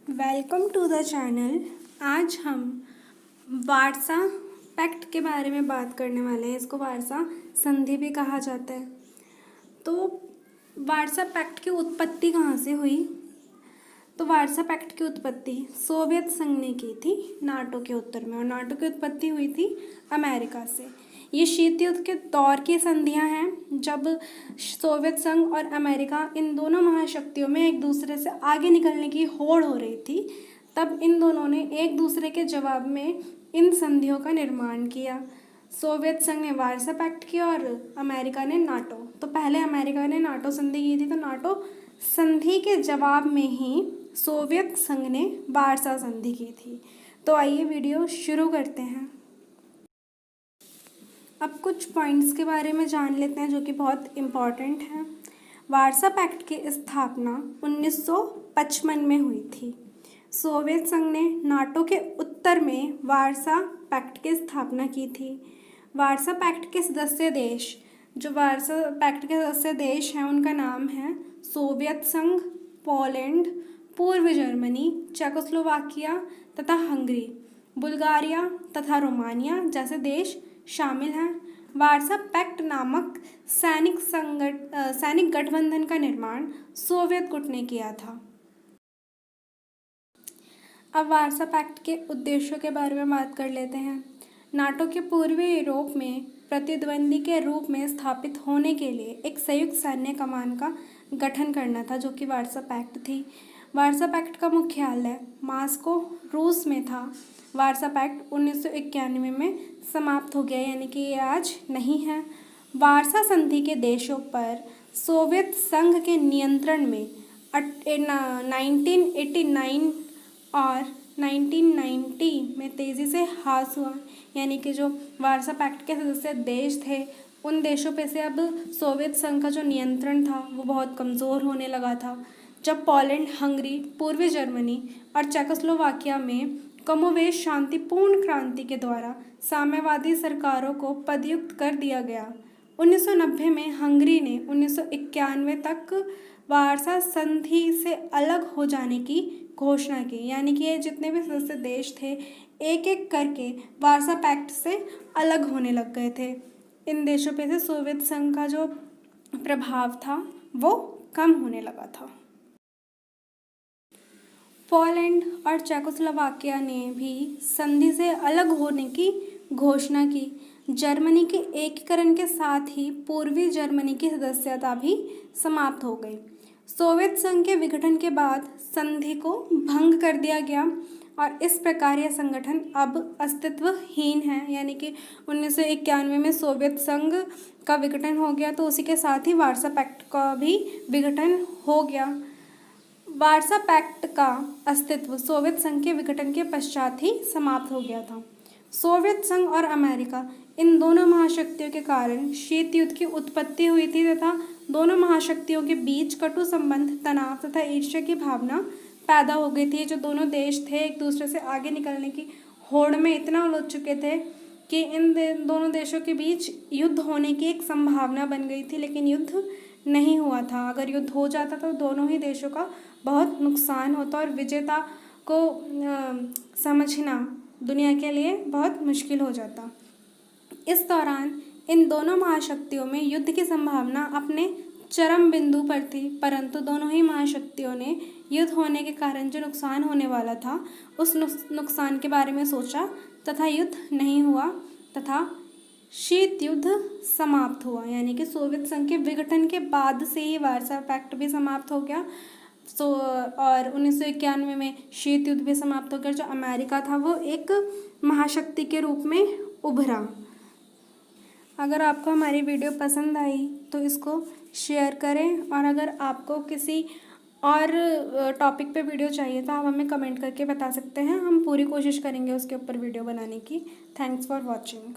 Welcome to the channel. आज हम वारसा pact के बारे में बात करने वाले हैं। इसको वारसा संधि भी कहा जाता है। तो वारसा पैक्ट की उत्पत्ति कहाँ से हुई? तो वारसा पैक्ट की उत्पत्ति सोवियत संघ ने की थी नाटो के उत्तर में, और नाटो की उत्पत्ति हुई थी अमेरिका से। ये शीत युद्ध के दौर की संधियां हैं, जब सोवियत संघ और अमेरिका इन दोनों महाशक्तियों में एक दूसरे से आगे निकलने की होड़ हो रही थी। तब इन दोनों ने एक दूसरे के जवाब में इन संधियों का निर्माण किया। सोवियत संघ ने वारसा पैक्ट किया और अमेरिका ने नाटो। तो पहले अमेरिका ने नाटो संधि की थी, तो नाटो संधि के जवाब में ही सोवियत संघ ने वारसा संधि की थी। तो आइए वीडियो शुरू करते हैं। अब कुछ पॉइंट्स के बारे में जान लेते हैं जो कि बहुत इम्पॉर्टेंट हैं। वारसा पैक्ट की स्थापना 1955 में हुई थी। सोवियत संघ ने नाटो के उत्तर में वारसा पैक्ट की स्थापना की थी। वारसा पैक्ट के सदस्य देश, जो वारसा पैक्ट के सदस्य देश हैं, उनका नाम है सोवियत संघ, पोलैंड, पूर्व जर्मनी, चेकोस्लोवाकिया तथा हंगरी, बुल्गारिया तथा रोमानिया जैसे देश शामिल हैं। वारसा पैक्ट नामक सैनिक गठबंधन का निर्माण सोवियत गुट ने किया था। अब वारसा पैक्ट के उद्देश्यों के बारे में बात कर लेते हैं। नाटो के पूर्वी यूरोप में प्रतिद्वंदी के रूप में स्थापित होने के लिए एक संयुक्त सैन्य कमान का गठन करना था, जो कि वारसा पैक्ट थी। वारसा पैक्ट का मुख्यालय मास्को, रूस में था। वारसा पैक्ट 1991 में समाप्त हो गया, यानी कि ये आज नहीं है। वारसा संधि के देशों पर सोवियत संघ के नियंत्रण में 1989 और 1990 में तेज़ी से ह्रास हुआ, यानी कि जो वारसा पैक्ट के सदस्य देश थे, उन देशों पे से अब सोवियत संघ का जो नियंत्रण था वो बहुत कमज़ोर होने लगा था। जब पोलैंड, हंगरी, पूर्वी जर्मनी और चेकोस्लोवाकिया में कमोवेश शांतिपूर्ण क्रांति के द्वारा साम्यवादी सरकारों को पदयुक्त कर दिया गया। 1990 में हंगरी ने 1991 तक वारसा संधि से अलग हो जाने की घोषणा की, यानी कि ये जितने भी सदस्य देश थे एक एक करके वारसा पैक्ट से अलग होने लग गए थे। इन देशों पे से सोवियत संघ का जो प्रभाव था वो कम होने लगा था। पोलैंड और चेकोस्लोवाकिया ने भी संधि से अलग होने की घोषणा की। जर्मनी के एकीकरण के साथ ही पूर्वी जर्मनी की सदस्यता भी समाप्त हो गई। सोवियत संघ के विघटन के बाद संधि को भंग कर दिया गया और इस प्रकार यह संगठन अब अस्तित्वहीन है, यानी कि 1991 में सोवियत संघ का विघटन हो गया, तो उसी के साथ ही वारसा पैक्ट का भी विघटन हो गया। वारसा पैक्ट का अस्तित्व सोवियत संघ के विघटन के पश्चात ही समाप्त हो गया था। सोवियत संघ और अमेरिका, इन दोनों महाशक्तियों के कारण शीत युद्ध की उत्पत्ति हुई थी तथा दोनों महाशक्तियों के बीच कटु संबंध, तनाव तथा ईर्ष्या की भावना पैदा हो गई थी। जो दोनों देश थे एक दूसरे से आगे निकलने की होड़ में इतना उलझ चुके थे कि इन दोनों देशों के बीच युद्ध होने की एक संभावना बन गई थी, लेकिन युद्ध नहीं हुआ था। अगर युद्ध हो जाता तो दोनों ही देशों का बहुत नुकसान होता और विजेता को समझना दुनिया के लिए बहुत मुश्किल हो जाता। इस दौरान इन दोनों महाशक्तियों में युद्ध की संभावना अपने चरम बिंदु पर थी, परंतु दोनों ही महाशक्तियों ने युद्ध होने के कारण जो नुकसान होने वाला था उस नुकसान के बारे में सोचा तथा युद्ध नहीं हुआ तथा शीत युद्ध समाप्त हुआ, यानी कि सोवियत संघ के विघटन के बाद से ही वारसा पैक्ट भी समाप्त हो गया। और 1991 में शीत युद्ध भी समाप्त हो गया। जो अमेरिका था वो एक महाशक्ति के रूप में उभरा। अगर आपको हमारी वीडियो पसंद आई तो इसको शेयर करें, और अगर आपको किसी और टॉपिक पे वीडियो चाहिए तो आप हमें कमेंट करके बता सकते हैं। हम पूरी कोशिश करेंगे उसके ऊपर वीडियो बनाने की। Thanks for watching.